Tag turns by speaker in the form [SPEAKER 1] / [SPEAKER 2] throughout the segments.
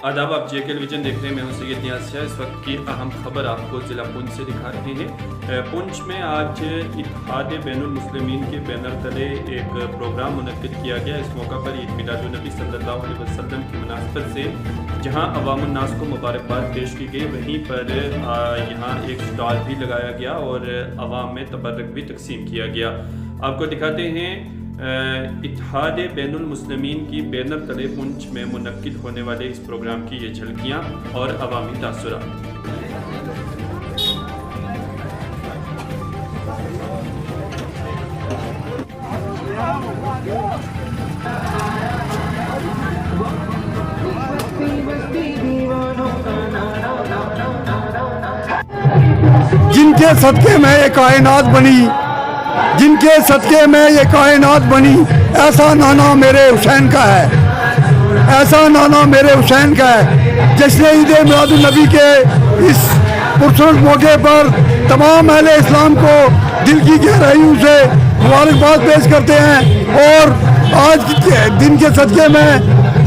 [SPEAKER 1] आदाब, आप JK vision देख रहे हैं। मैं हूं सैयद नियाज़ शाह। इस वक्त की अहम खबर आपको ज़िला पुंछ से दिखा रहे हैं। पुंछ में आज इत्तेहाद बैनुल मुस्लिमीन के बैनर तले एक प्रोग्राम मुनक्किद किया गया। इस मौका पर ईद मिलादुन नबी सल्लल्लाहु अलैहि वसल्लम की मुनासबत से जहां अवामुन्नास को मुबारकबाद पेश की गई, वहीं पर यहाँ एक स्टॉल भी लगाया गया और अवाम में तबर्रुक भी तकसीम किया गया। आपको दिखाते हैं इत्तेहाद बैनुल मुस्लिमीन की बैनर तले पुंछ में मुनक्किद होने वाले इस प्रोग्राम की ये झलकियाँ और अवामी तासुरात।
[SPEAKER 2] जिनके सदके में ये कायनात बनी, जिनके सदके में ये कायनात बनी, ऐसा नाना मेरे हुसैन का है, ऐसा नाना मेरे हुसैन का है। जश्न ईद मिलादुन नबी के इस पुरसरत मौके पर तमाम अहले इस्लाम को दिल की गहराइयों से मुबारकबाद पेश करते हैं और आज के दिन के सदके में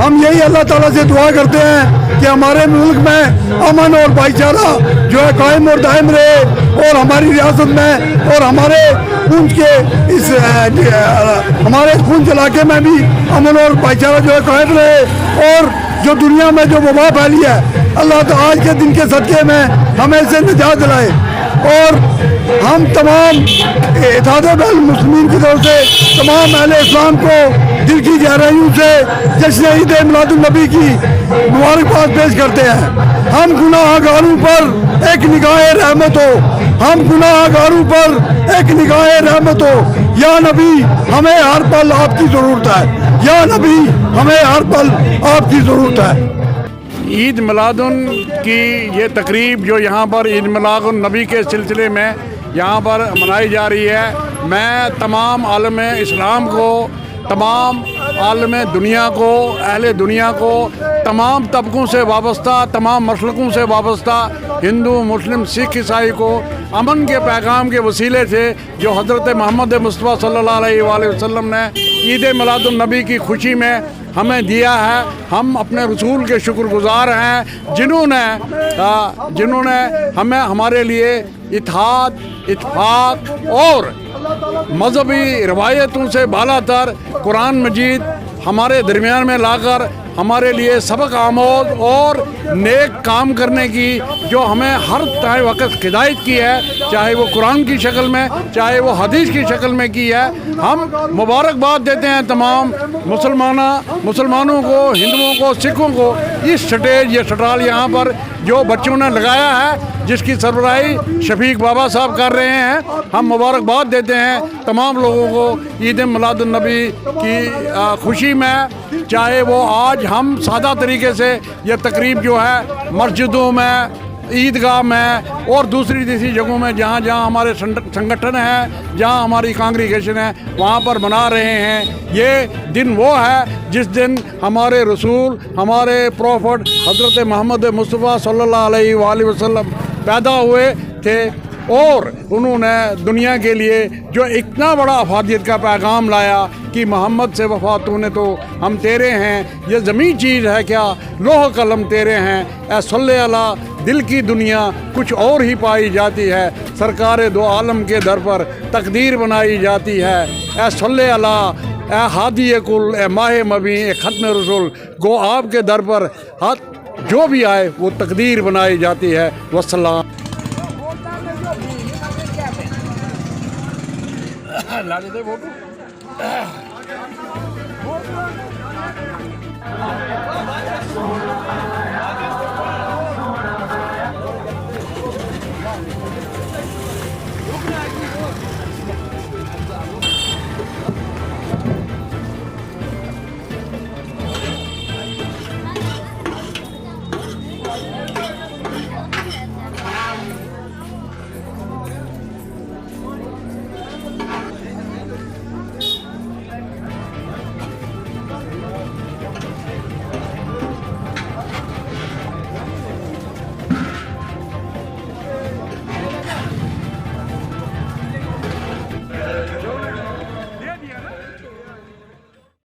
[SPEAKER 2] हम यही अल्लाह ताला से दुआ करते हैं कि हमारे मुल्क में अमन और भाईचारा जो है कायम और दायम रहे और हमारी रियासत में और हमारे पुंछ के इस हमारे पुंछ इलाके में भी अमन और भाईचारा जो है कायम रहे और जो दुनिया में जो वबा फैली है, अल्लाह तो आज के दिन के सदके में हमें इससे निजात दिलाए। और हम तमाम इत्तेहाद बैनुल मुस्लिमीन की तरफ से तमाम अहले इस्लाम को दिल की गहराइयों से जश्न ईद मिलादुन नबी की मुबारकबाद पेश करते हैं। हम गुनाहगारों पर एक निगाह रहमत हो, हम गुनाहगारों पर एक निगाह रहमत हो। या नबी, हमें हर पल आपकी ज़रूरत है, या नबी, हमें हर पल आपकी ज़रूरत है।
[SPEAKER 3] ईद मिलादुन की ये तकरीब जो यहाँ पर ईद मिलादुन नबी के सिलसिले में यहाँ पर मनाई जा रही है, मैं तमाम आलम इस्लाम को, तमाम आलम दुनिया को, अहले दुनिया को, तमाम तबकों से वाबस्ता, तमाम मसलकों से वाबस्ता हिंदू, मुस्लिम, सिख, ईसाई को अमन के पैगाम के वसीले से जो हज़रत मोहम्मद मुस्तफ़ा सल्लल्लाहु अलैहि वसल्लम ने ईद मिलादुन नबी की खुशी में हमें दिया है, हम अपने रसूल के शुक्रगुज़ार हैं जिन्होंने हमें हमारे लिए इत्तेहाद, इत्तेफाक और मजहबी रवायतों से बालातर कुरान मजीद हमारे दरमियान में लाकर हमारे लिए सबक आमोद और नेक काम करने की जो हमें हर टाइम वक्त हिदायत की है, चाहे वो कुरान की शक्ल में, चाहे वो हदीस की शक्ल में की है। हम मुबारकबाद देते हैं तमाम मुसलमानों को, हिंदुओं को, सिखों को इस स्टेज, ये स्टॉल यहाँ पर जो बच्चों ने लगाया है, जिसकी सरबराही शफीक बाबा साहब कर रहे हैं। हम मुबारकबाद देते हैं तमाम लोगों को ईद मिलादुन नबी की खुशी में, चाहे वो आज हम सादा तरीके से यह तकरीब जो है मस्जिदों में, ईदगाह में और दूसरी जगहों में जहाँ जहाँ हमारे संगठन हैं, जहाँ हमारी कांग्रीगेशन है, वहाँ पर मना रहे हैं। ये दिन वो है जिस दिन हमारे रसूल, हमारे प्रॉफिट हज़रत मोहम्मद मुस्तफ़ा सल्लल्लाहु अलैहि वसल्लम पैदा हुए थे और उन्होंने दुनिया के लिए जो इतना बड़ा अफादियत का पैगाम लाया कि मोहम्मद से वफ़ा तूने तो हम तेरे हैं, ये ज़मीन चीज़ है क्या, लोह कलम तेरे हैं, ए सल्ले अला, दिल की दुनिया कुछ और ही पाई जाती है, सरकार दो आलम के दर पर तकदीर बनाई जाती है, ए सल्ले अला, ए हादी कुल, ए माह मबी, ए ख़त्म रसूल, गो आपके दर पर हाथ जो भी आए वो तकदीर बनाई जाती है। वस्सलाम। ला देते फोटो।